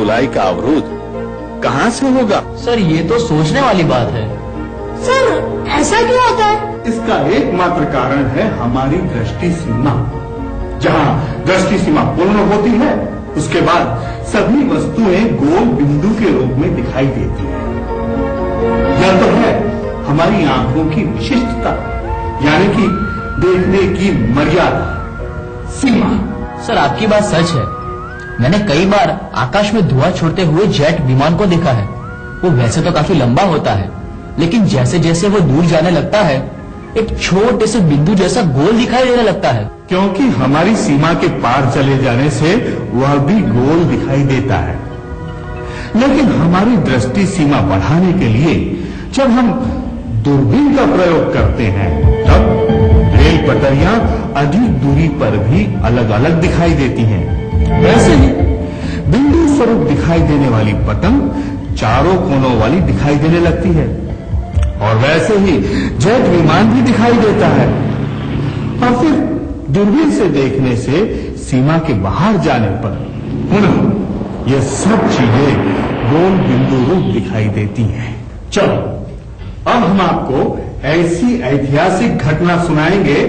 गोलाई का अवरोध कहाँ से होगा? सर ये तो सोचने वाली बात है। सर ऐसा क्यों होता है? इसका एकमात्र कारण है हमारी दृष्टि सीमा। जहाँ दृष्टि सीमा पूर्ण होती है, उसके बाद सभी वस्तुएं गोल बिंदु के रूप में दिखाई देती हैं। यह तो है हमारी आंखों की विशिष्टता, यानी कि देखने की मर्यादा, सीमा। सर आपकी बात सच है। मैंने कई बार आकाश में धुआं छोड़ते हुए जेट विमान को देखा है। वो वैसे तो काफी लंबा होता है, लेकिन जैसे जैसे वो दूर जाने लगता है, एक छोटे से बिंदु जैसा गोल दिखाई देने लगता है। क्योंकि हमारी सीमा के पार चले जाने से वह भी गोल दिखाई देता है। लेकिन हमारी दृष्टि सीमा बढ़ाने के लिए जब हम दूरबीन का प्रयोग करते हैं, तब रेल पटरियां अधिक दूरी पर भी अलग अलग दिखाई देती हैं। वैसे ही बिंदु स्वरूप दिखाई देने वाली पतंग चारों कोनों वाली दिखाई देने लगती है, और वैसे ही जेट विमान भी दिखाई देता है। और फिर दूरबीन से देखने से सीमा के बाहर जाने पर पुनः ये सब चीजें गोल बिंदु रूप दिखाई देती हैं। चलो अब हम आपको ऐसी ऐतिहासिक घटना सुनाएंगे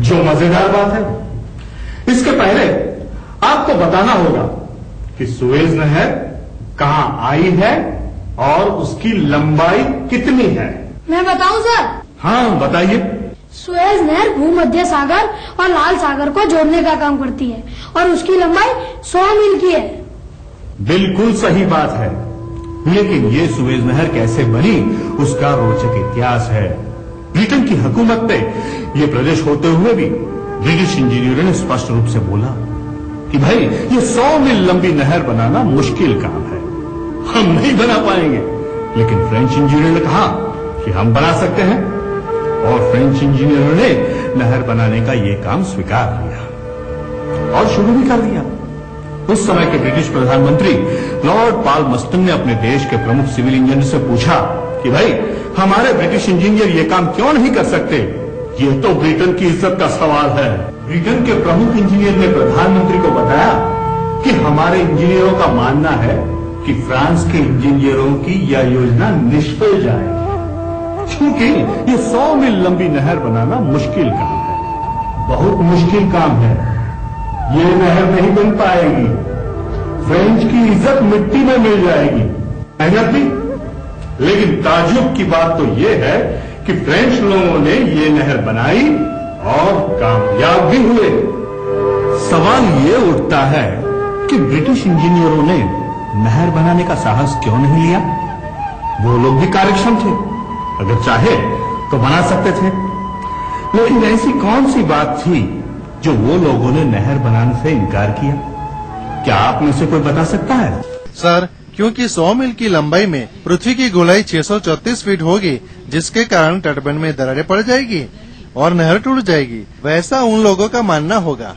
जो मजेदार बात है। इसके पहले आपको बताना होगा कि सुएज नहर कहां आई है और उसकी लंबाई कितनी है। मैं बताऊं सर? हाँ बताइए। सुएज नहर भूमध्य सागर और लाल सागर को जोड़ने का काम करती है और उसकी लंबाई 100 मील की है। बिल्कुल सही बात है, लेकिन ये सुएज नहर कैसे बनी उसका रोचक इतिहास है। ब्रिटेन की हुकूमत पे ये प्रदेश होते हुए भी ब्रिटिश इंजीनियरों ने स्पष्ट रूप से बोला कि भाई ये 100 मील लंबी नहर बनाना मुश्किल काम है, हम नहीं बना पाएंगे। लेकिन फ्रेंच इंजीनियरों ने कहा कि हम बना सकते हैं, और फ्रेंच इंजीनियरों ने नहर बनाने का ये काम स्वीकार किया और शुरू भी कर दिया। उस समय के ब्रिटिश प्रधानमंत्री लॉर्ड पाल्मस्टन ने अपने देश के प्रमुख सिविल इंजीनियर से पूछा कि भाई हमारे ब्रिटिश इंजीनियर ये काम क्यों नहीं कर सकते, ये तो ब्रिटेन की इज्जत का सवाल है। ब्रिटेन के प्रमुख इंजीनियर ने प्रधानमंत्री को बताया कि हमारे इंजीनियरों का मानना है कि फ्रांस के इंजीनियरों की यह योजना निष्फल जाएगी, क्योंकि ये 100 मील लंबी नहर बनाना मुश्किल काम है, बहुत मुश्किल काम है। ये नहर नहीं बन पाएगी, फ्रेंच की इज्जत मिट्टी में मिल जाएगी, मेहनत भी। लेकिन ताज्जुब की बात तो ये है कि फ्रेंच लोगों ने ये नहर बनाई और कामयाब भी हुए। सवाल ये उठता है कि ब्रिटिश इंजीनियरों ने नहर बनाने का साहस क्यों नहीं लिया? वो लोग भी कार्यक्षम थे, अगर चाहे तो बना सकते थे। लेकिन ऐसी कौन सी बात थी जो वो लोगों ने नहर बनाने से इनकार किया? क्या आप में से कोई बता सकता है? सर, क्योंकि 100 मील की लंबाई में पृथ्वी की गोलाई 634 फीट होगी, जिसके कारण तटबंध में दरारें पड़ जाएगी और नहर टूट जाएगी, वैसा उन लोगों का मानना होगा।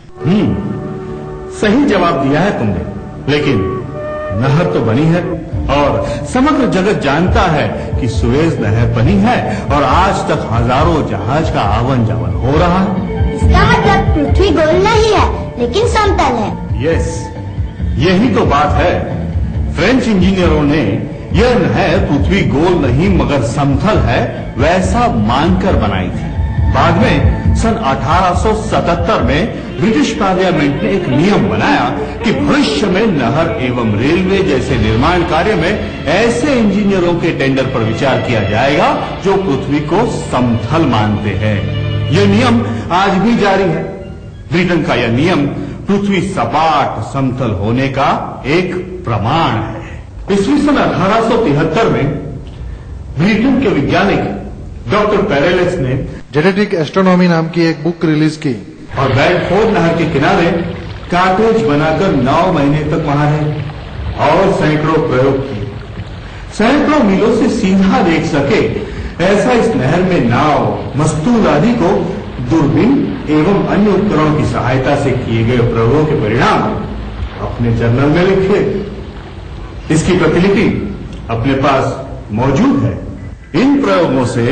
सही जवाब दिया है तुमने। लेकिन नहर तो बनी है और समग्र जगत जानता है कि सुएज नहर बनी है और आज तक हजारों जहाज का आवन जावन हो रहा है। इसका मतलब पृथ्वी गोल नहीं है लेकिन समतल है। यस, यही तो बात है। फ्रेंच इंजीनियरों ने यह नहर पृथ्वी गोल नहीं मगर समतल है वैसा मानकर बनाई थी। बाद में सन 1877 में ब्रिटिश पार्लियामेंट ने एक नियम बनाया कि भविष्य में नहर एवं रेलवे जैसे निर्माण कार्य में ऐसे इंजीनियरों के टेंडर पर विचार किया जाएगा जो पृथ्वी को समतल मानते हैं। यह नियम आज भी जारी है। ब्रिटेन का यह नियम पृथ्वी सपाट समतल होने का एक प्रमाण है। ईस्वी सन 1873 में ब्रिटेन के वैज्ञानिक डॉक्टर पेरेलेस ने जेनेटिक एस्ट्रोनॉमी नाम की एक बुक रिलीज की और बेडफोर्ड नहर के किनारे कॉटेज बनाकर 9 महीने तक वहां रहे और सैकड़ों प्रयोग किए। सैकड़ों मीलों से सीधा देख सके ऐसा इस नहर में नाव, मस्तूल आदि को दूरबीन एवं अन्य उपकरणों की सहायता से किए गए प्रयोगों के परिणाम अपने जर्नल में लिखे। इसकी प्रतिलिपि अपने पास मौजूद है। इन प्रयोगों से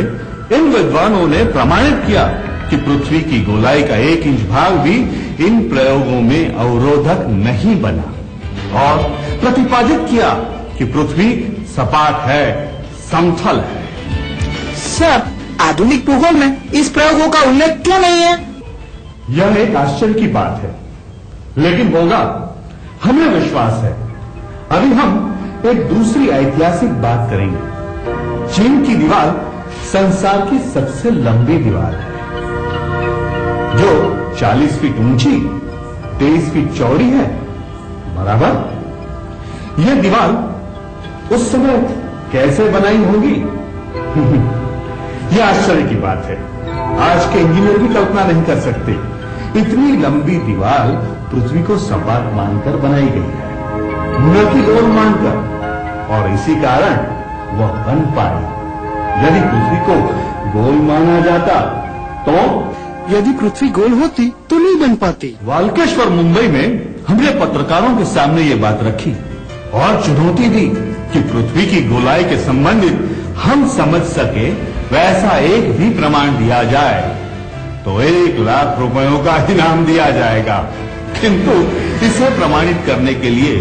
इन विद्वानों ने प्रमाणित किया कि पृथ्वी की गोलाई का 1 इंच भाग भी इन प्रयोगों में अवरोधक नहीं बना और प्रतिपादित किया कि पृथ्वी सपाट है, समतल है। सर, आधुनिक भूगोल में इस प्रयोगों का उल्लेख क्यों नहीं है? यह एक आश्चर्य की बात है, लेकिन होगा, हमें विश्वास है। अभी हम एक दूसरी ऐतिहासिक बात करेंगे। चीन की दीवार संसार की सबसे लंबी दीवार है, जो 40 फीट ऊंची, 23 फीट चौड़ी है, बराबर। यह दीवार उस समय कैसे बनाई होगी? यह आश्चर्य की बात है। आज के इंजीनियर भी कल्पना नहीं कर सकते। इतनी लंबी दीवार पृथ्वी को सपाट मानकर बनाई गई है, न कि गोल मानकर, और इसी कारण वह बन पाई। यदि पृथ्वी को गोल माना जाता तो यदि पृथ्वी गोल होती तो नहीं बन पाती। वाल्केश्वर मुंबई में हमने पत्रकारों के सामने ये बात रखी और चुनौती दी कि पृथ्वी की गोलाई के संबंधित हम समझ सके वैसा एक भी प्रमाण दिया जाए तो 1 लाख रुपयों का इनाम दिया जाएगा। किंतु इसे प्रमाणित करने के लिए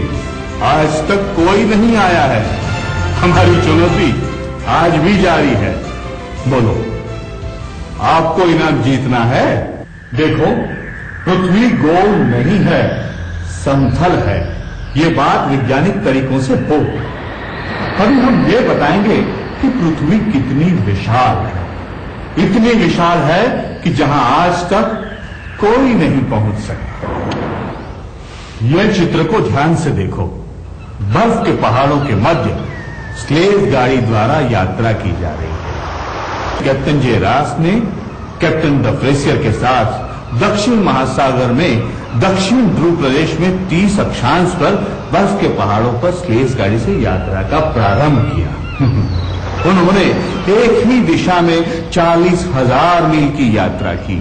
आज तक कोई नहीं आया है। हमारी चुनौती आज भी जारी है। बोलो, आपको इनाम जीतना है? देखो, पृथ्वी गोल नहीं है, समतल है। ये बात वैज्ञानिक तरीकों से हो। अभी हम ये बताएंगे कि पृथ्वी कितनी विशाल है। इतनी विशाल है कि जहां आज तक कोई नहीं पहुंच सका। यह चित्र को ध्यान से देखो। बर्फ के पहाड़ों के मध्य स्लेज गाड़ी द्वारा यात्रा की जा रही है। कैप्टन जे रास ने कैप्टन द फ्रेसियर के साथ दक्षिण महासागर में दक्षिण ध्रुव प्रदेश में 30 अक्षांश पर बर्फ के पहाड़ों पर स्लेज गाड़ी से यात्रा का प्रारंभ किया। उन्होंने एक ही दिशा में 40,000 मील की यात्रा की।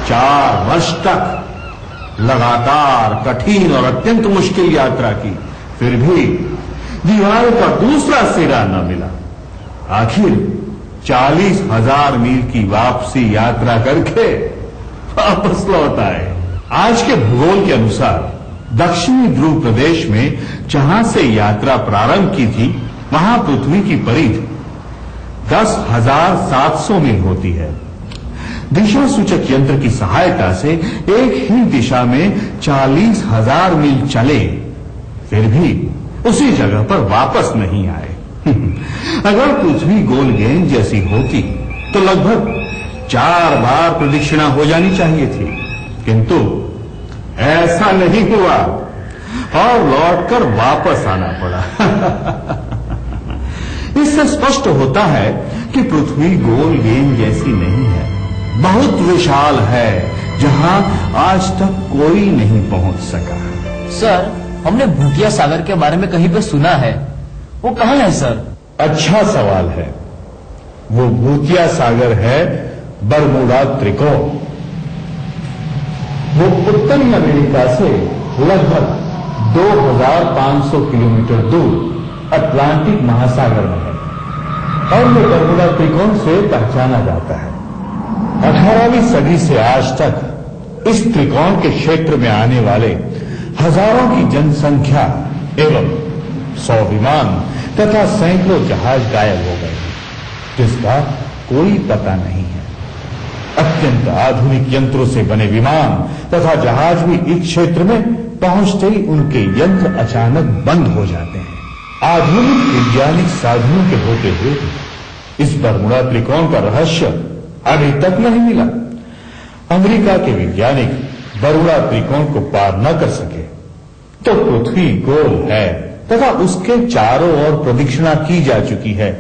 4 वर्ष तक लगातार कठिन और अत्यंत मुश्किल यात्रा की, फिर भी दीवार का दूसरा सिरा न मिला। आखिर 40,000 मील की वापसी यात्रा करके वापस लौट आए। आज के भूगोल के अनुसार दक्षिणी ध्रुव प्रदेश में जहां से यात्रा प्रारंभ की थी, वहां पृथ्वी की परिधि 10,700 मील होती है। दिशा सूचक यंत्र की सहायता से एक ही दिशा में 40,000 मील चले, फिर भी उसी जगह पर वापस नहीं आए। अगर पृथ्वी गोल गेंद जैसी होती तो लगभग 4 बार प्रदक्षिणा हो जानी चाहिए थी, किंतु ऐसा नहीं हुआ और लौटकर वापस आना पड़ा। इससे स्पष्ट होता है कि पृथ्वी गोल गेंद जैसी नहीं है, बहुत विशाल है, जहां आज तक कोई नहीं पहुंच सका। सर, हमने भूतिया सागर के बारे में कहीं पे सुना है, वो कहाँ है सर? अच्छा सवाल है। वो भूतिया सागर है बरमूडा त्रिकोण। वो उत्तरी अमेरिका से लगभग 2,500 किलोमीटर दूर अटलांटिक महासागर में है और ये बरमूडा त्रिकोण से पहचाना जाता है। 18वीं सदी से आज तक इस त्रिकोण के क्षेत्र में आने वाले हजारों की जनसंख्या एवं 100 विमान तथा सैकड़ों जहाज गायब हो गए, जिसका कोई पता नहीं है। अत्यंत आधुनिक यंत्रों से बने विमान तथा जहाज भी इस क्षेत्र में पहुंचते ही उनके यंत्र अचानक बंद हो जाते हैं। आधुनिक वैज्ञानिक साधनों के होते हुए इस बरमूडा त्रिकोण का रहस्य अभी तक नहीं मिला। अमेरिका के वैज्ञानिक बरमूडा त्रिकोण को पार न कर सके तो पृथ्वी गोल है तथा उसके चारों ओर प्रदक्षिणा की जा चुकी है।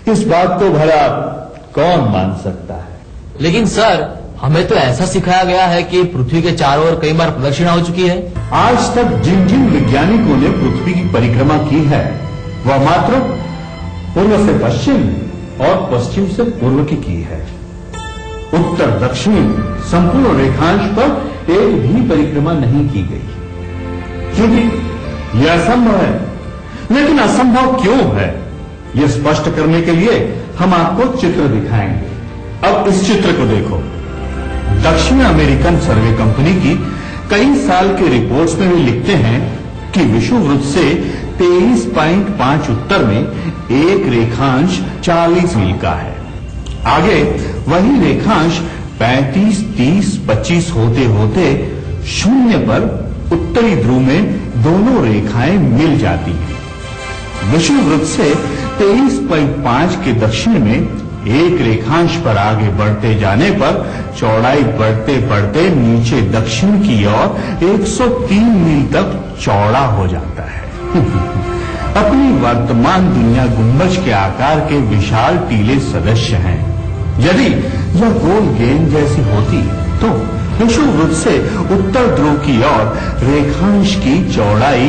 इस बात को भला कौन मान सकता है? लेकिन सर, हमें तो ऐसा सिखाया गया है कि पृथ्वी के चारों ओर कई बार प्रदक्षिणा हो चुकी है। आज तक जिन जिन वैज्ञानिकों ने पृथ्वी की परिक्रमा की है, वह मात्र पूर्व से पश्चिम और पश्चिम से पूर्व की है। उत्तर दक्षिण संपूर्ण रेखांश पर एक भी परिक्रमा नहीं की गई, क्योंकि यह असंभव है। लेकिन असंभव क्यों है, यह स्पष्ट करने के लिए हम आपको चित्र दिखाएंगे। अब इस चित्र को देखो। दक्षिण अमेरिकन सर्वे कंपनी की कई साल की रिपोर्ट्स में वे लिखते हैं कि विषुववृत्त से 23.5 उत्तर में एक रेखांश 40 मील का है। आगे वही रेखांश 35, 30, 25 होते होते शून्य पर उत्तरी ध्रुव में दोनों रेखाएं मिल जाती हैं। विषुववृत्त से 23.5 के दक्षिण में एक रेखांश पर आगे बढ़ते जाने पर चौड़ाई बढ़ते बढ़ते नीचे दक्षिण की ओर 103 मील तक चौड़ा हो जाता है। अपनी वर्तमान दुनिया गुंबज के आकार के विशाल टीले सदृश हैं। यदि यह गोल गेंद जैसी होती तो विषुववृत्त से उत्तर ध्रुव की ओर रेखांश की चौड़ाई